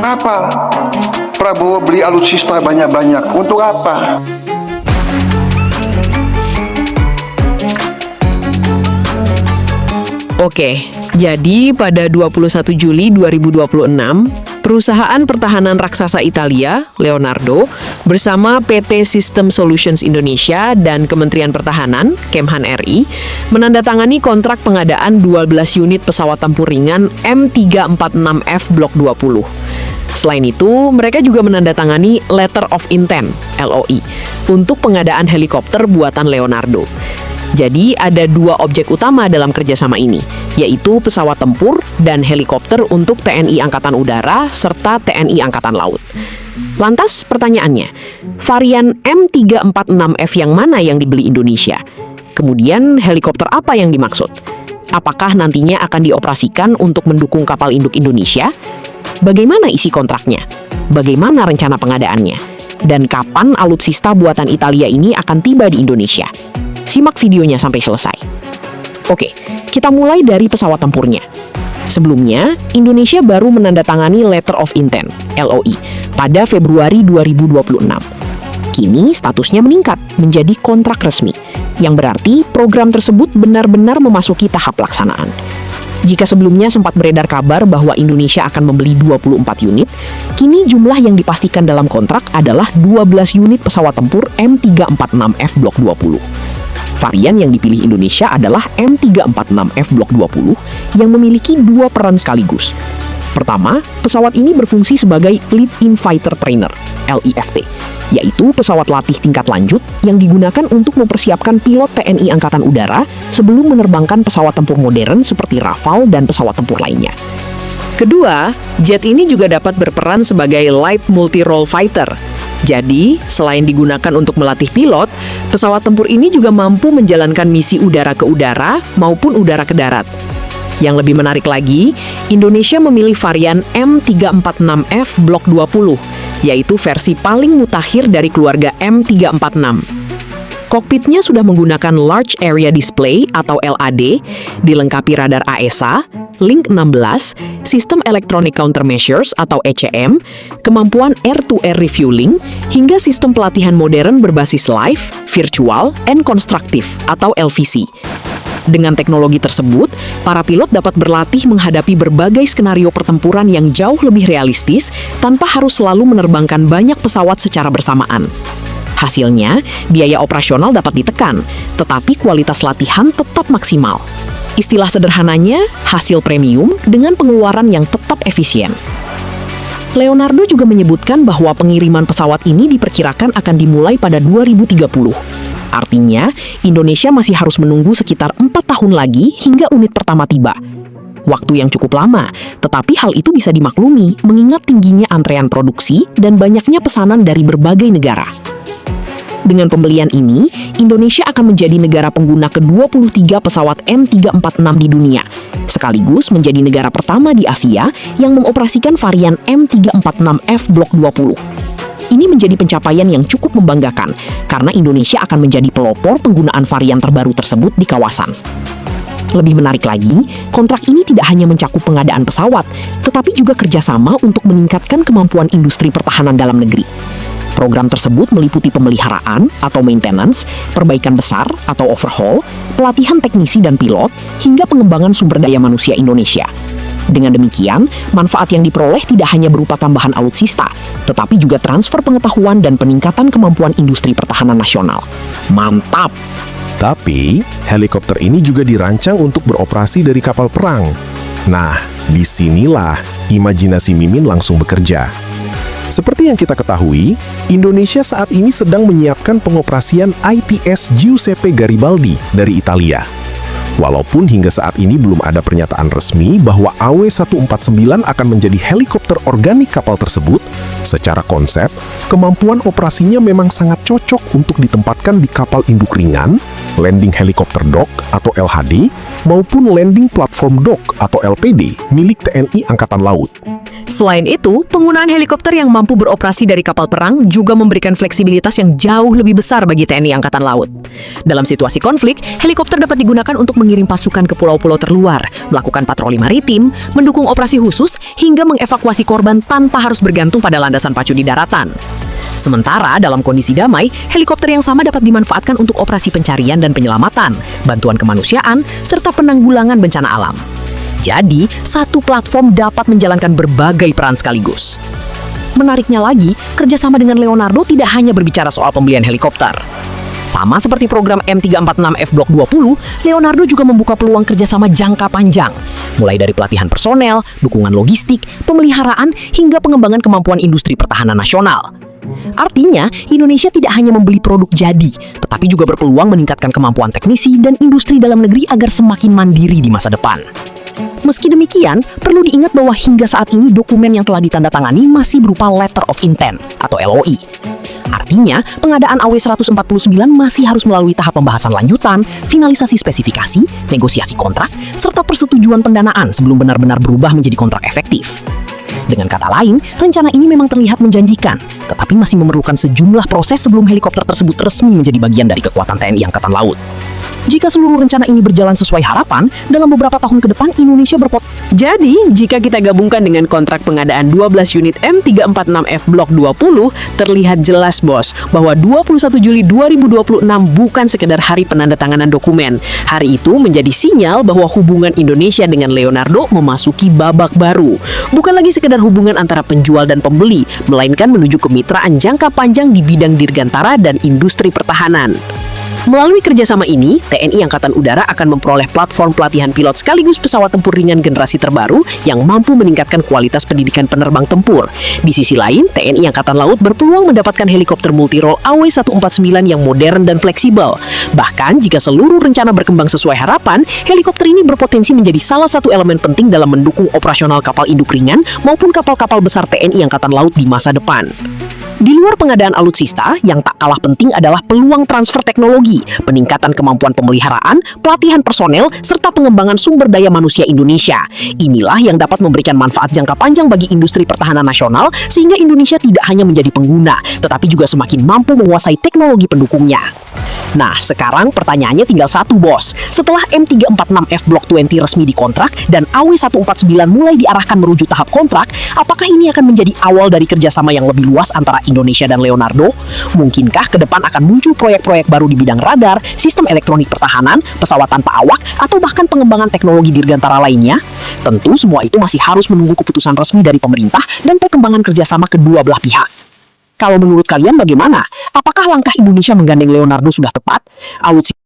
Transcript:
Apa? Prabowo beli alutsista banyak-banyak. Untuk apa? Oke, jadi pada 21 Juli 2026, perusahaan pertahanan raksasa Italia, Leonardo, bersama PT System Solutions Indonesia dan Kementerian Pertahanan, Kemhan RI, menandatangani kontrak pengadaan 12 unit pesawat tempur ringan M346F Block 20. Selain itu, mereka juga menandatangani Letter of Intent, LOI, untuk pengadaan helikopter buatan Leonardo. Jadi, ada dua objek utama dalam kerjasama ini, yaitu pesawat tempur dan helikopter untuk TNI Angkatan Udara serta TNI Angkatan Laut. Lantas, pertanyaannya, varian M346F yang mana yang dibeli Indonesia? Kemudian, helikopter apa yang dimaksud? Apakah nantinya akan dioperasikan untuk mendukung kapal induk Indonesia? Bagaimana isi kontraknya? Bagaimana rencana pengadaannya? Dan kapan alutsista buatan Italia ini akan tiba di Indonesia? Simak videonya sampai selesai. Oke, kita mulai dari pesawat tempurnya. Sebelumnya, Indonesia baru menandatangani Letter of Intent, LOI, pada Februari 2026. Kini statusnya meningkat menjadi kontrak resmi, yang berarti program tersebut benar-benar memasuki tahap pelaksanaan. Jika sebelumnya sempat beredar kabar bahwa Indonesia akan membeli 24 unit, kini jumlah yang dipastikan dalam kontrak adalah 12 unit pesawat tempur M346F Block 20. Varian yang dipilih Indonesia adalah M346F Block 20 yang memiliki dua peran sekaligus. Pertama, pesawat ini berfungsi sebagai Lead-in Fighter Trainer, LIFT, yaitu pesawat latih tingkat lanjut yang digunakan untuk mempersiapkan pilot TNI Angkatan Udara sebelum menerbangkan pesawat tempur modern seperti Rafale dan pesawat tempur lainnya. Kedua, jet ini juga dapat berperan sebagai Light Multi-Role Fighter. Jadi, selain digunakan untuk melatih pilot, pesawat tempur ini juga mampu menjalankan misi udara ke udara maupun udara ke darat. Yang lebih menarik lagi, Indonesia memilih varian M346F Block 20, yaitu versi paling mutakhir dari keluarga M346. Kokpitnya sudah menggunakan Large Area Display atau LAD, dilengkapi radar AESA, Link 16, sistem Electronic Countermeasures atau ECM, kemampuan air-to-air refueling, hingga sistem pelatihan modern berbasis live, virtual, and constructive atau LVC. Dengan teknologi tersebut, para pilot dapat berlatih menghadapi berbagai skenario pertempuran yang jauh lebih realistis tanpa harus selalu menerbangkan banyak pesawat secara bersamaan. Hasilnya, biaya operasional dapat ditekan, tetapi kualitas latihan tetap maksimal. Istilah sederhananya, hasil premium dengan pengeluaran yang tetap efisien. Leonardo juga menyebutkan bahwa pengiriman pesawat ini diperkirakan akan dimulai pada 2030. Artinya, Indonesia masih harus menunggu sekitar 4 tahun lagi hingga unit pertama tiba. Waktu yang cukup lama, tetapi hal itu bisa dimaklumi mengingat tingginya antrean produksi dan banyaknya pesanan dari berbagai negara. Dengan pembelian ini, Indonesia akan menjadi negara pengguna ke-23 pesawat M346 di dunia, sekaligus menjadi negara pertama di Asia yang mengoperasikan varian M346F Block 20. Ini menjadi pencapaian yang cukup membanggakan, karena Indonesia akan menjadi pelopor penggunaan varian terbaru tersebut di kawasan. Lebih menarik lagi, kontrak ini tidak hanya mencakup pengadaan pesawat, tetapi juga kerjasama untuk meningkatkan kemampuan industri pertahanan dalam negeri. Program tersebut meliputi pemeliharaan atau maintenance, perbaikan besar atau overhaul, pelatihan teknisi dan pilot, hingga pengembangan sumber daya manusia Indonesia. Dengan demikian, manfaat yang diperoleh tidak hanya berupa tambahan alutsista, tetapi juga transfer pengetahuan dan peningkatan kemampuan industri pertahanan nasional. Mantap! Tapi, helikopter ini juga dirancang untuk beroperasi dari kapal perang. Nah, disinilah imajinasi Mimin langsung bekerja. Seperti yang kita ketahui, Indonesia saat ini sedang menyiapkan pengoperasian ITS Giuseppe Garibaldi dari Italia. Walaupun hingga saat ini belum ada pernyataan resmi bahwa AW149 akan menjadi helikopter organik kapal tersebut, secara konsep, kemampuan operasinya memang sangat cocok untuk ditempatkan di kapal induk ringan, landing helicopter dock atau LHD, maupun landing platform dock atau LPD milik TNI Angkatan Laut. Selain itu, penggunaan helikopter yang mampu beroperasi dari kapal perang juga memberikan fleksibilitas yang jauh lebih besar bagi TNI Angkatan Laut. Dalam situasi konflik, helikopter dapat digunakan untuk mengirim pasukan ke pulau-pulau terluar, melakukan patroli maritim, mendukung operasi khusus, hingga mengevakuasi korban tanpa harus bergantung pada landasan pacu di daratan. Sementara dalam kondisi damai, helikopter yang sama dapat dimanfaatkan untuk operasi pencarian dan penyelamatan, bantuan kemanusiaan, serta penanggulangan bencana alam. Jadi, satu platform dapat menjalankan berbagai peran sekaligus. Menariknya lagi, kerjasama dengan Leonardo tidak hanya berbicara soal pembelian helikopter. Sama seperti program M346F Block 20, Leonardo juga membuka peluang kerjasama jangka panjang, mulai dari pelatihan personel, dukungan logistik, pemeliharaan, hingga pengembangan kemampuan industri pertahanan nasional. Artinya, Indonesia tidak hanya membeli produk jadi, tetapi juga berpeluang meningkatkan kemampuan teknisi dan industri dalam negeri agar semakin mandiri di masa depan. Meski demikian, perlu diingat bahwa hingga saat ini dokumen yang telah ditandatangani masih berupa Letter of Intent atau LOI. Artinya, pengadaan AW149 masih harus melalui tahap pembahasan lanjutan, finalisasi spesifikasi, negosiasi kontrak, serta persetujuan pendanaan sebelum benar-benar berubah menjadi kontrak efektif. Dengan kata lain, rencana ini memang terlihat menjanjikan, tetapi masih memerlukan sejumlah proses sebelum helikopter tersebut resmi menjadi bagian dari kekuatan TNI Angkatan Laut. Jika seluruh rencana ini berjalan sesuai harapan, dalam beberapa tahun ke depan Indonesia Jadi, jika kita gabungkan dengan kontrak pengadaan 12 unit M346F Block 20, terlihat jelas, Bos, bahwa 21 Juli 2026 bukan sekedar hari penandatanganan dokumen. Hari itu menjadi sinyal bahwa hubungan Indonesia dengan Leonardo memasuki babak baru. Bukan lagi sekedar hubungan antara penjual dan pembeli, melainkan menuju kemitraan jangka panjang di bidang dirgantara dan industri pertahanan. Melalui kerjasama ini, TNI Angkatan Udara akan memperoleh platform pelatihan pilot sekaligus pesawat tempur ringan generasi terbaru yang mampu meningkatkan kualitas pendidikan penerbang tempur. Di sisi lain, TNI Angkatan Laut berpeluang mendapatkan helikopter multirole AW149 yang modern dan fleksibel. Bahkan, jika seluruh rencana berkembang sesuai harapan, helikopter ini berpotensi menjadi salah satu elemen penting dalam mendukung operasional kapal induk ringan maupun kapal-kapal besar TNI Angkatan Laut di masa depan. Di luar pengadaan alutsista, yang tak kalah penting adalah peluang transfer teknologi, peningkatan kemampuan pemeliharaan, pelatihan personel, serta pengembangan sumber daya manusia Indonesia. Inilah yang dapat memberikan manfaat jangka panjang bagi industri pertahanan nasional, sehingga Indonesia tidak hanya menjadi pengguna, tetapi juga semakin mampu menguasai teknologi pendukungnya. Nah, sekarang pertanyaannya tinggal satu, Bos. Setelah M346F Block 20 resmi dikontrak dan AW149 mulai diarahkan menuju tahap kontrak, apakah ini akan menjadi awal dari kerjasama yang lebih luas antara Indonesia dan Leonardo? Mungkinkah ke depan akan muncul proyek-proyek baru di bidang radar, sistem elektronik pertahanan, pesawat tanpa awak, atau bahkan pengembangan teknologi dirgantara lainnya? Tentu semua itu masih harus menunggu keputusan resmi dari pemerintah dan perkembangan kerjasama kedua belah pihak. Kalau menurut kalian bagaimana? Apakah langkah Indonesia menggandeng Leonardo sudah tepat? Alutsista